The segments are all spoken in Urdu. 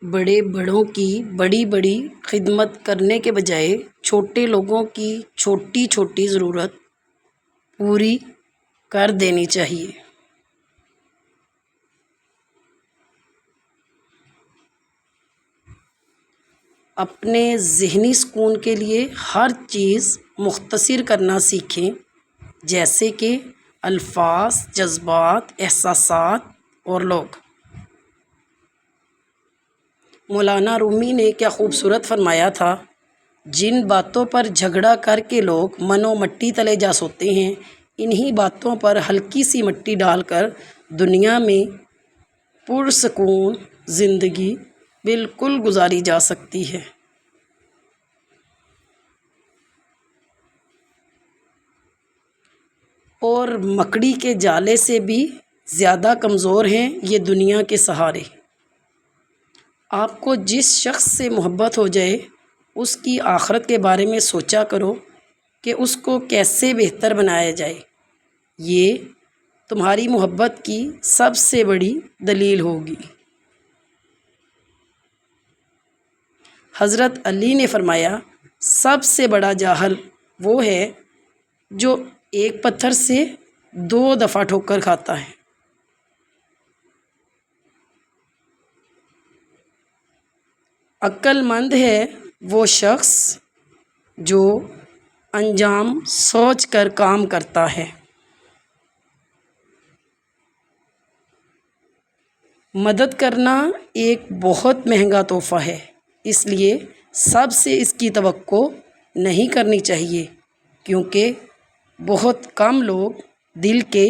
بڑے بڑوں کی بڑی بڑی خدمت کرنے کے بجائے چھوٹے لوگوں کی چھوٹی چھوٹی ضرورت پوری کر دینی چاہیے۔ اپنے ذہنی سکون کے لیے ہر چیز مختصر کرنا سیکھیں، جیسے کہ الفاظ، جذبات، احساسات اور لوگ۔ مولانا رومی نے کیا خوبصورت فرمایا تھا، جن باتوں پر جھگڑا کر کے لوگ منو مٹی تلے جا سوتے ہیں، انہی باتوں پر ہلکی سی مٹی ڈال کر دنیا میں پرسکون زندگی بالکل گزاری جا سکتی ہے۔ اور مکڑی کے جالے سے بھی زیادہ کمزور ہیں یہ دنیا کے سہارے۔ آپ کو جس شخص سے محبت ہو جائے اس کی آخرت کے بارے میں سوچا کرو کہ اس کو کیسے بہتر بنایا جائے، یہ تمہاری محبت کی سب سے بڑی دلیل ہوگی۔ حضرت علی نے فرمایا، سب سے بڑا جاہل وہ ہے جو ایک پتھر سے 2 دفعہ ٹھوکر کھاتا ہے۔ عقل مند ہے وہ شخص جو انجام سوچ کر کام کرتا ہے۔ مدد کرنا ایک بہت مہنگا تحفہ ہے، اس لیے سب سے اس کی توقع نہیں کرنی چاہیے، کیونکہ بہت کم لوگ دل کے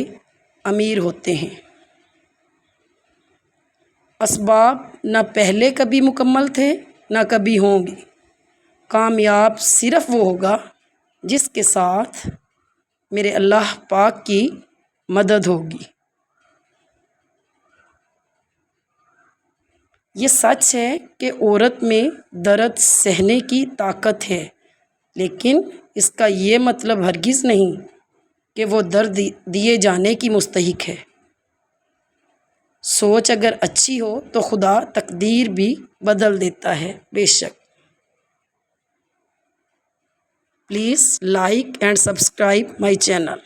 امیر ہوتے ہیں۔ اسباب نہ پہلے کبھی مکمل تھے نہ کبھی ہوں گے، کامیاب صرف وہ ہوگا جس کے ساتھ میرے اللہ پاک کی مدد ہوگی۔ یہ سچ ہے کہ عورت میں درد سہنے کی طاقت ہے، لیکن اس کا یہ مطلب ہرگز نہیں کہ وہ درد دیے جانے کی مستحق ہے۔ سوچ اگر اچھی ہو تو خدا تقدیر بھی بدل دیتا ہے، بے شک۔ Please like and subscribe my channel.